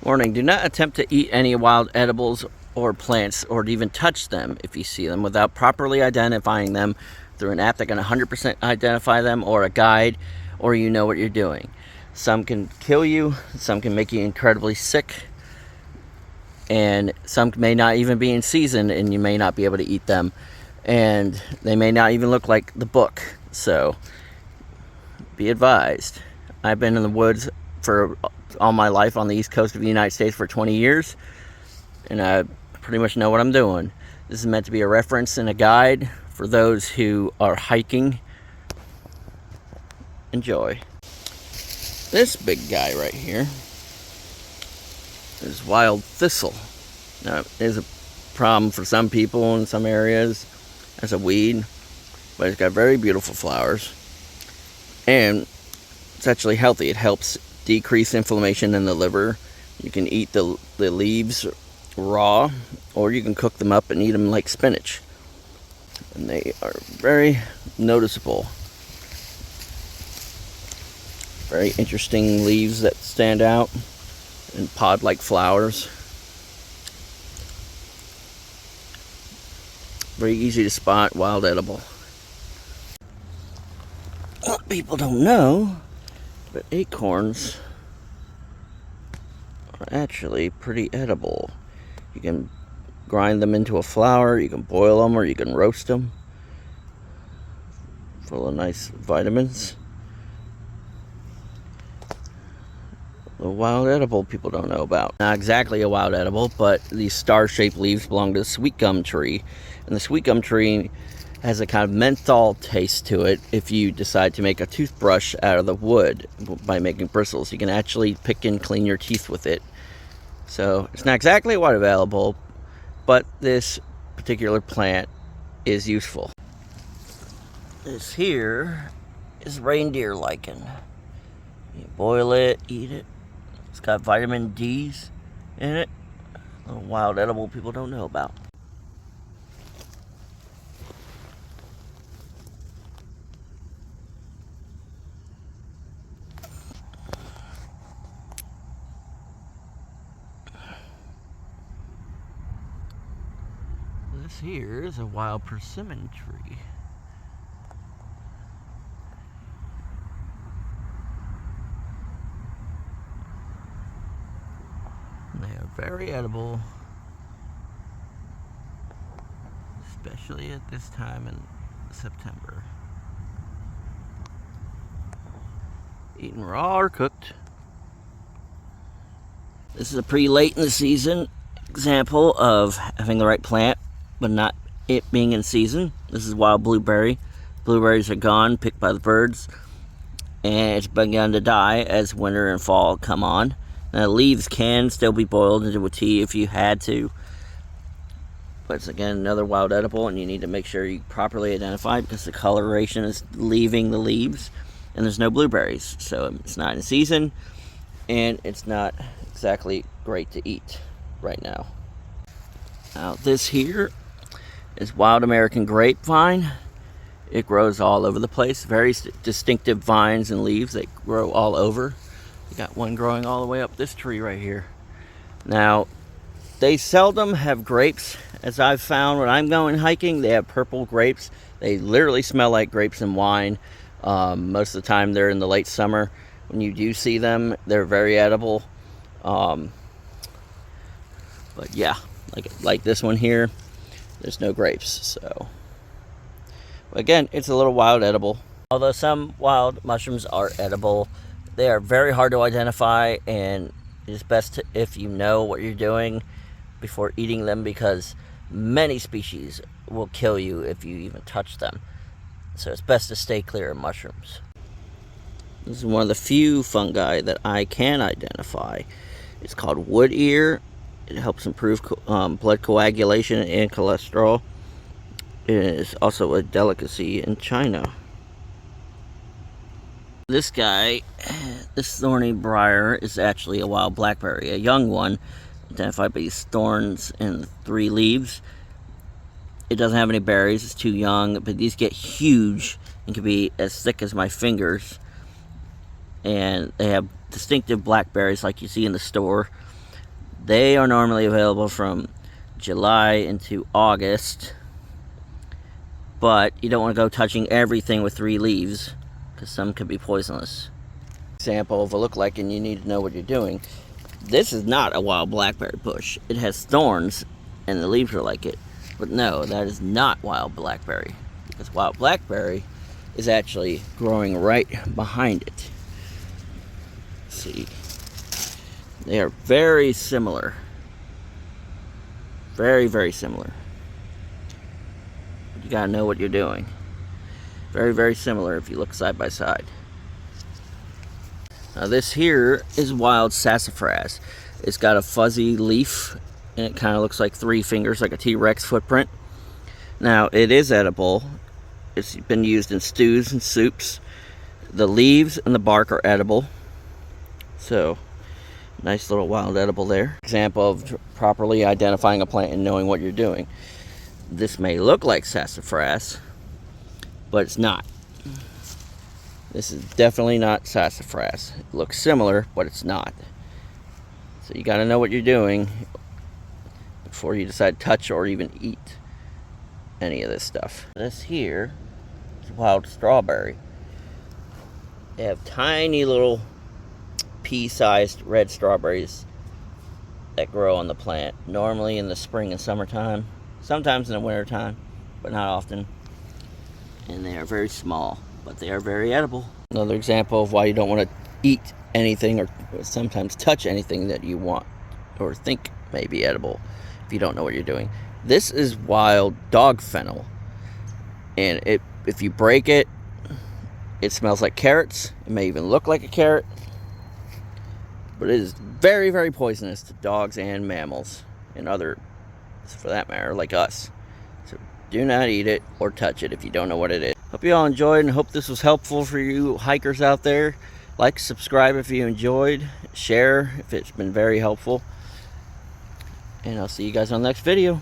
Warning, do not attempt to eat any wild edibles or plants or to even touch them if you see them without properly identifying them through an app that can 100% identify them, or a guide, or you know what you're doing. Some can kill you, some can make you incredibly sick, and some may not even be in season and you may not be able to eat them, and they may not even look like the book. So be advised. I've been in the woods for all my life on the east coast of the United States for 20 years, and I pretty much know what I'm doing. This is meant to be a reference and a guide for those who are hiking. Enjoy. This big guy right here is wild thistle. Now, it is a problem for some people in some areas as a weed, but it's got very beautiful flowers, and it's actually healthy. It helps decrease inflammation in the liver. You can eat the leaves raw, or you can cook them up and eat them like spinach, and they are very noticeable. Very interesting leaves that stand out and pod like flowers. Very easy to spot, wild edible. What people don't know, but acorns are actually pretty edible. You can grind them into a flour, you can boil them, or you can roast them. Full of nice vitamins. The wild edible people don't know about. Not exactly a wild edible, but these star-shaped leaves belong to the sweet gum tree. And the sweet gum tree has a kind of menthol taste to it. If you decide to make a toothbrush out of the wood by making bristles, you can actually pick and clean your teeth with it. So it's not exactly wild available, but this particular plant is useful. This here is reindeer lichen. You boil it, eat it. It's got vitamin D's in it. A wild edible people don't know about. This here is a wild persimmon tree. They are very edible, especially at this time in September. Eaten raw or cooked. This is a pretty late in the season example of having the right plant, but not it being in season. This is wild blueberry. Blueberries are gone, picked by the birds, and it's begun to die as winter and fall come on. Now, leaves can still be boiled into a tea if you had to, but it's again another wild edible, and you need to make sure you properly identify because the coloration is leaving the leaves, and there's no blueberries, so it's not in season, and it's not exactly great to eat right now. Now, this here is wild American grapevine. It grows all over the place. Very distinctive vines and leaves. They grow all over. We got one growing all the way up this tree right here. Now, they seldom have grapes, as I've found when I'm going hiking. They have purple grapes. They literally smell like grapes and wine. Most of the time they're in the late summer. When you do see them, they're very edible. But yeah, like this one here, there's no grapes. So again, it's a little wild edible. Although some wild mushrooms are edible, they are very hard to identify, and it's best if you know what you're doing before eating them, because many species will kill you if you even touch them. So it's best to stay clear of mushrooms. This is one of the few fungi that I can identify. It's called wood ear. It helps improve blood coagulation and cholesterol. It is also a delicacy in China. This guy, this thorny briar, is actually a wild blackberry, a young one, identified by these thorns and 3 leaves. It doesn't have any berries, it's too young, but these get huge and can be as thick as my fingers. And they have distinctive blackberries like you see in the store. They are normally available from July into August, but you don't want to go touching everything with 3 leaves because some could be poisonous. Example of a look-like, and you need to know what you're doing. This is not a wild blackberry bush. It has thorns and the leaves are like it, but no, that is not wild blackberry, because wild blackberry is actually growing right behind it. See, they are very similar, very, very similar. You gotta know what you're doing. Very, very similar if you look side by side. Now this here is wild sassafras. It's got a fuzzy leaf and it kind of looks like 3 fingers, like a T-Rex footprint. Now it is edible. It's been used in stews and soups. The leaves and the bark are edible. So, nice little wild edible there. Example of properly identifying a plant and knowing what you're doing. This may look like sassafras, but it's not. This is definitely not sassafras. It looks similar, but it's not. So you gotta know what you're doing before you decide to touch or even eat any of this stuff. This here is wild strawberry. They have tiny little pea-sized red strawberries that grow on the plant, normally in the spring and summertime, sometimes in the winter time, but not often. And they are very small, but they are very edible. Another example of why you don't want to eat anything or sometimes touch anything that you want or think may be edible if you don't know what you're doing. This is wild dog fennel, and if you break it, it smells like carrots. It may even look like a carrot, but it is very, very poisonous to dogs and mammals, and others for that matter, like us. So do not eat it or touch it if you don't know what it is. Hope you all enjoyed, and hope this was helpful for you hikers out there. Like, subscribe if you enjoyed, share if it's been very helpful, and I'll see you guys on the next video.